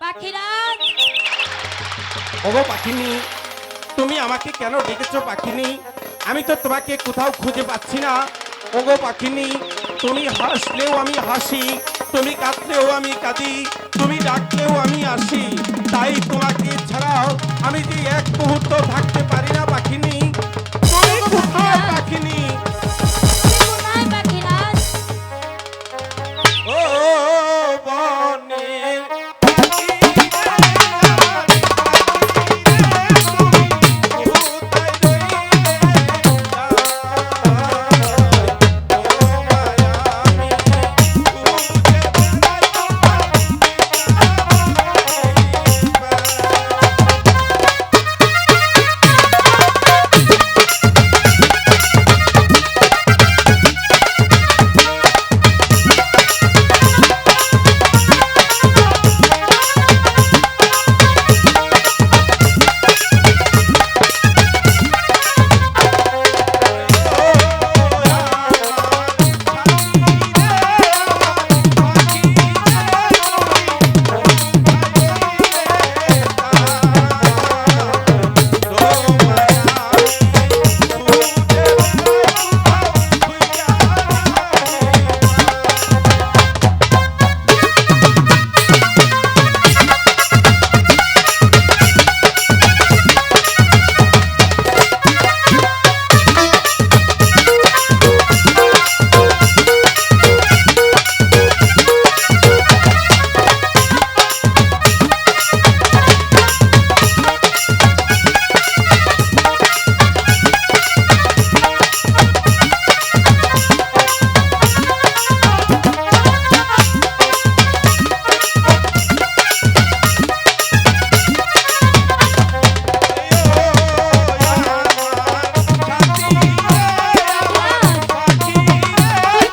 পাখিরাজ, ওগো পাখিনি, তুমি আমাকে কেন ডেকেছো পাখিনি? আমি তো তোমাকে কোথাও খুঁজে পাচ্ছি না। ওগো পাখিনি, তুমি হাসলেও আমি হাসি, তুমি কাঁদলেও আমি কাঁদি, তুমি ডাকলেও আমি আসি। তাই তোমাকে ছাড়াও আমি যে এক মুহূর্ত থাকতে পারি না পাখিনি। তুমি কোথায় পাখিনি? তুমি কোথায় পাখিরাজ? ও বনের পাখি রে, আমার পাখি রে, তুমি কোথায় রইলে যায়?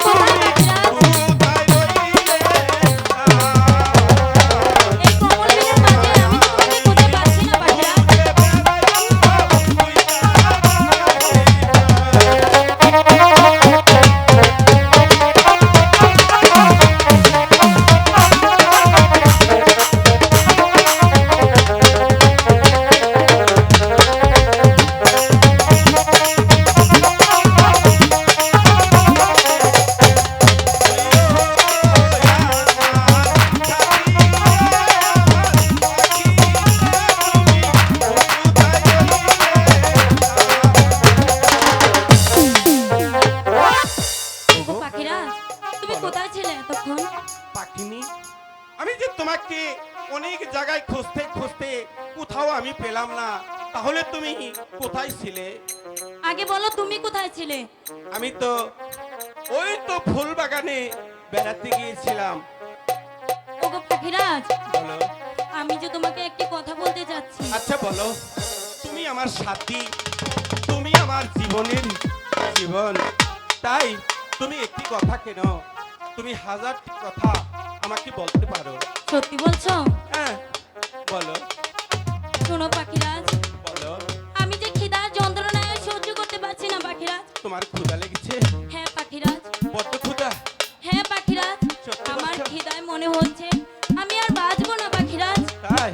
তোমায় আমি খুঁজে বেড়াই, এই কমল বিলের মাঝে আমি তো তোমাকে খুঁজে পাচ্ছি না পাখিরাজ। ওগো পাখিরাজ, তুমি কোথায় ছিলে এতক্ষণ? পাখিনি, আমি যে তোমাকে অনেক জায়গায় খুঁজতে খুঁজতে কোথাও আমি পেলাম না। তাহলে তুমি কোথায় ছিলে? আগে বলো তুমি কোথায় ছিলে? আমি তো ওই তো ফুল বাগানে বেড়াতে গিয়েছিলাম। ওগো পাখিরাজ, বলো। আমি যে তোমাকে একটি কথা বলতে যাচ্ছি। আচ্ছা বলো। তুমি আমার সাথী, তুমি আমার জীবনের জীবন। তাই তুমি একটি কথা কেন, তুমি হাজারটি কথা আমাকে বলতে পারো। সত্যি বলছো? হ্যাঁ বলো। শোনো পাখিরাজ, বলো। আমি যে খিদার যন্ত্রণায় আর সহ্য করতে পারছি না পাখিরাজ। তোমার ক্ষুধা লেগেছে? হ্যাঁ পাখিরাজ, বড্ড ক্ষুধা? হ্যাঁ পাখিরাজ, সত্যি আমার বলছো? খিদায় মনে হচ্ছে আমি আর বাঁচবো না পাখিরাজ। তাই?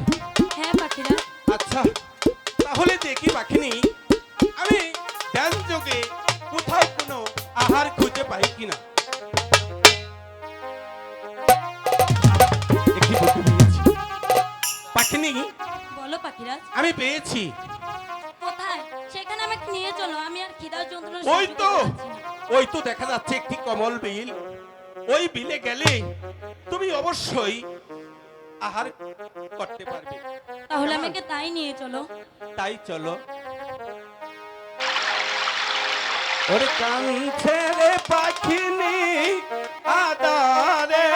হ্যাঁ পাখিরাজ, আচ্ছা তাহলে দেখি পাখিনি, আমি ধ্যান যোগে কোথাও কোনো আহার খুঁজে পাই কিনা। একটি বুদ্ধি পেয়েছি পাখিনি, বলো পাখিরাজ। আমি পেয়েছি। কোথায়? সেখানে আমাকে নিয়ে চলো, আমি আর খিদার যন্ত্রণা ওই সহ্য তো, করতে পারছি না। ওই তো দেখা যাচ্ছে একটি কমল বিল। ওই বিলে গেলে তুমি অবশ্যই আহার করতে পারবে। তাহলে আমাকে তাই নিয়ে চলো। তাই চলো। ওরে কাঁদছে রে পাখিনি আদারে,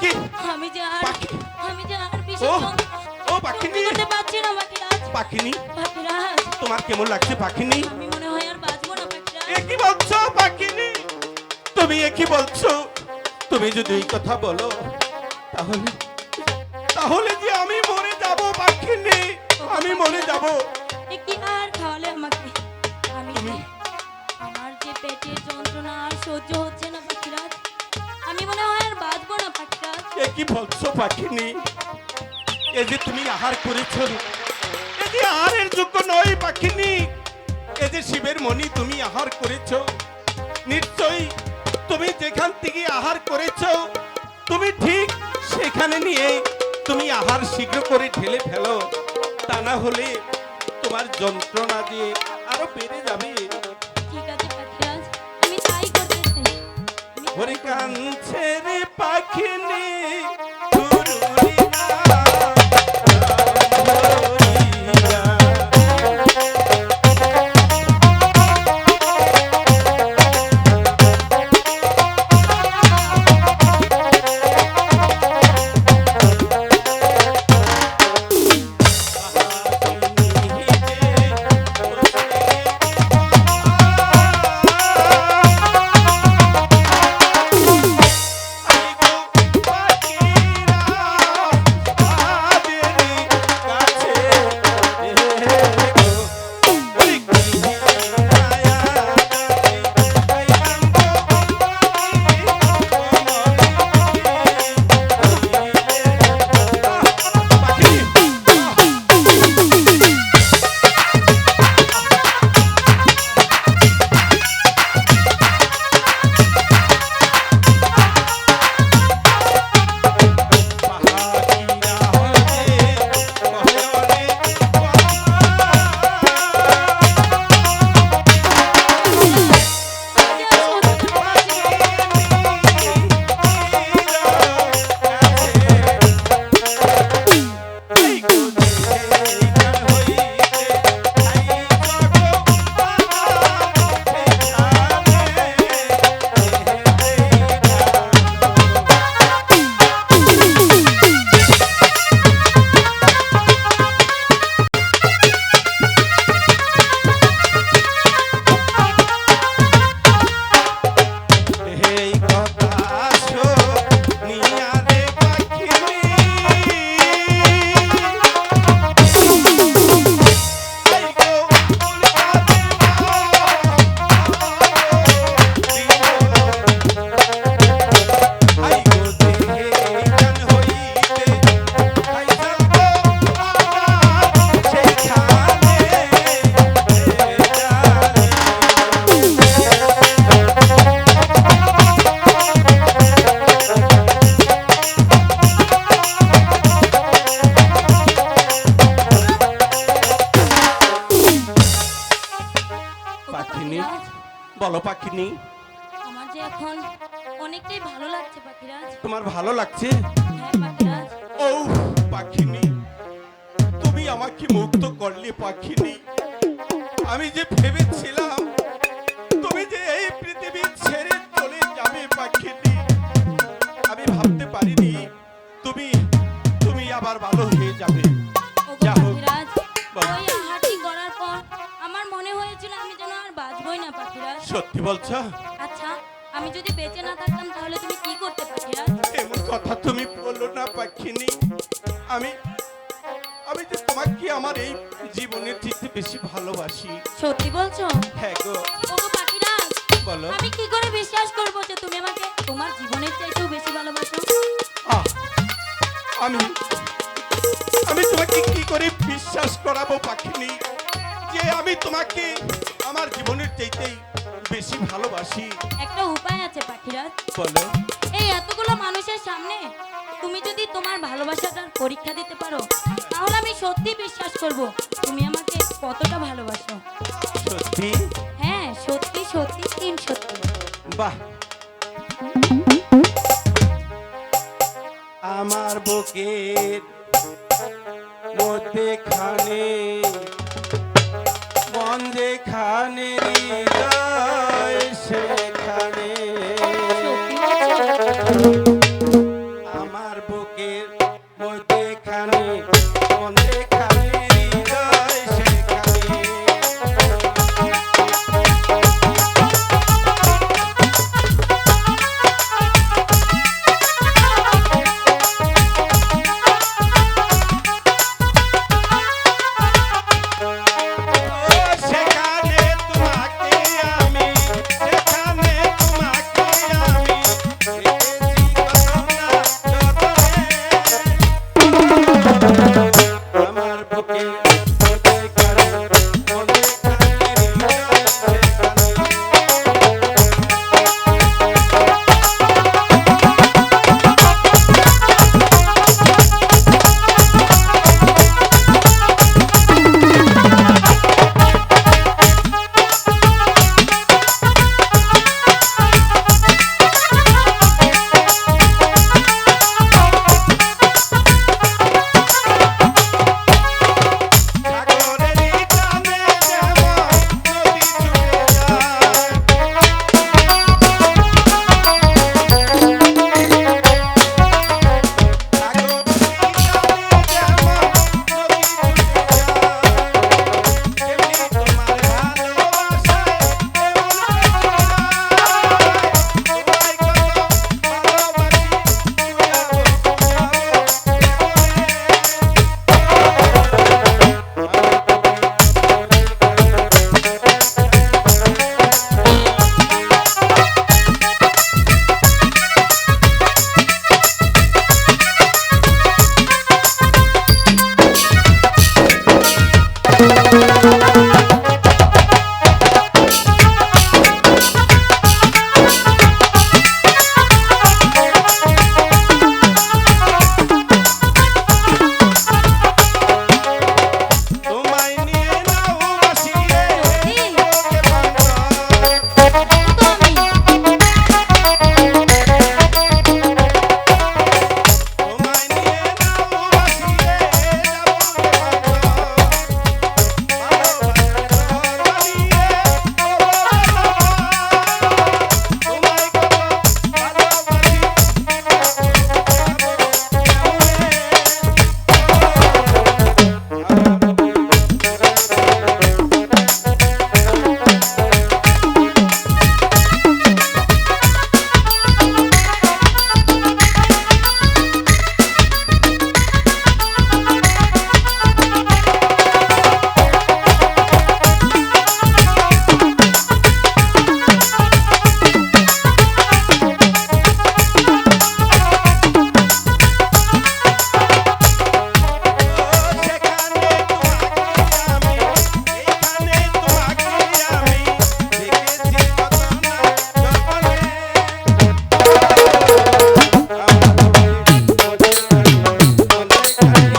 পাখি আমি যে আর পাখি। আমি যে আর ও বিশেষ ও পাখিনি করতে পারছি না পাখিরাজ। পাখিনি পাখিরাজ, তোমার কেমন লাগছে পাখিনি? আমি মনে হয় আর বাঁচবো না পাখিরাজ। এ কি বলছো পাখিনি? তুমি এ কি বলছো? তুমি যদি এই কথা বলো তাহলে তাহলে যে আমি মরে যাব পাখিনি, আমি মরে যাব। এ কি আর খাওয়ালে আমাকে? আমি আমার যে পেটের যন্ত্রণা আর সহ্য হচ্ছে না পাখিরাজ, আমি মনে হয় আর বাঁচবো না পাখিরাজ। এ কি বলছো পাখিনি? এ যে তুমি আহার করেছো এ যে আহারের যোগ্য নয় পাখিনি। এ যে শিবের মণি তুমি আহার করেছো, নিশ্চয়ই তুমি যেখান থেকে আহার করেছো তুমি ঠিক সেখানে নিয়ে তুমি আহার শীঘ্র করে ঢেলে ফেলো, তা না হলে তোমার যন্ত্রণা দিয়ে আরো বেড়ে যাবে। ঠিক আছে পাখিরাজ, আমি তাই করতে চাই। আমি তাই ওরে করবো। কাঁদছে রে পাখিনি ঘুরুরি না, ঘুরিয়া। আমি যে আর সহ্য করতে পারছি না। এই কথা শুনিয়া রে পাখিনি, এই গো উল্কাতে আই গো দেহে গান হইতে তাই যাব আমার সেখানে পাখিনি। পাখিরাজ, বলো পাখিনি, আমার যে এখন অনেকটাই ভালো লাগছে পাখিরাজ। তোমার ভালো লাগছে? হ্যাঁ পাখিরাজ, ও পাখিনি, তুমি আমাকে মুক্ত করলে পাখিনি। আমি যে ভেবেছিলাম তুমি যে এই পৃথিবী ছেড়ে চলে যাবে পাখিনি, আমি ভাবতে পারিনি তুমি তুমি আবার ভালো হয়ে যাবে। ওগো যা হোক, পাখিরাজ, বল। ওই আহারটি করার পর আমার মনে হয়েছিল আমি যেন আর বাঁচবই না পাখিরাজ। সত্যি বলছো? আচ্ছা, আমি যদি বেঁচে না থাকতাম তাহলে তুমি কি করতে পাখিরাজ? এমন কথা তুমি বলো না পাখিনি। আমি আমি যে তোমাকে আমার এই জীবনের থেকে বেশি ভালোবাসি। সত্যি বলছো? হ্যাঁ গো, ওগো পাখিরাজ, বলো। আমি কি করে বিশ্বাস করবো যে তুমি আমাকে তোমার জীবনের চাইতেও বেশি ভালোবাসো? আহ, আমি আমি তোমাকে কি করে বিশ্বাস করাবো পাখিনি যে আমি তোমাকে আমার জীবনের চাইতেই বেশি ভালোবাসি? একটা উপায় আছে পাখিরাজ। বলো। এই এতগুলো মানুষের সামনে তুমি যদি তোমার ভালোবাসাটার পরীক্ষা দিতে পারো তাহলে আমি সত্যি বিশ্বাস করব তুমি আমাকে কতটা ভালোবাসো। সত্যি? হ্যাঁ, সত্যি সত্যি তিন সত্যি। বাহ, আমার বুকের মধ্যে খানে মন যেখানে হৃদয় সেখানে সত্যি বলছো? আমার বুকের মধ্যে খানি মনে খানি হৃদয় সেখানে সেখানে তোমাকে আমি সেখানে তোমাকে আমি রেখেছি কতনা যতনে আমার বুকে মনে খানি হৃদয় সেখানে সাগরেরই টানে যেমন নদী ছুটে যায় সাগরেরই টানে যেমন নদী ছুটে যায় তেমনি তোমার ভালোবাসায় এমন তোমায় কত ভালোবাসি তোমায় নিয়ে নাও বাসিয়ে লোকে বান্ধব তোমায় নিয়ে নাও বাসিয়ে যাবো ভালোবাসার বানিয়ে তোমায় কত ভালোবাসি সেখানে তোমাকে আমি এইখানে তোমাকে আমি রেখেছি কতনা যতনে আমার বুকে মনে খানি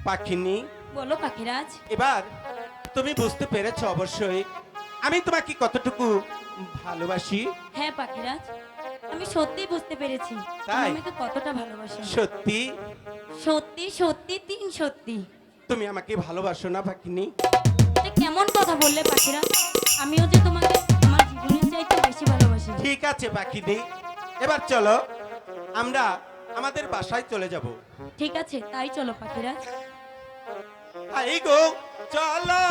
পাখিনি বলো পাখিরাজ। এবার তুমি বুঝতে পেরেছো অবশ্যই আমি তোমাকে কতটুকু ভালোবাসি হ্যাঁ পাখিরাজ, আমি সত্যি বুঝতে পেরেছি তুমি তাই? আমাকে কতটা ভালোবাসো। সত্যি সত্যি সত্যি তিন সত্যি। তুমি আমাকে ভালোবাসো না পাখিনি এটা কেমন কথা বললে পাখিরাজ? আমিও যে তোমাকে আমার জীবনের চাইতে বেশি ভালোবাসি। ঠিক আছে পাখিনি এবার চলো আমরা আমাদের বাসায় চলে যাব ঠিক আছে তাই চলো পাখিরাজ। আই গো চলো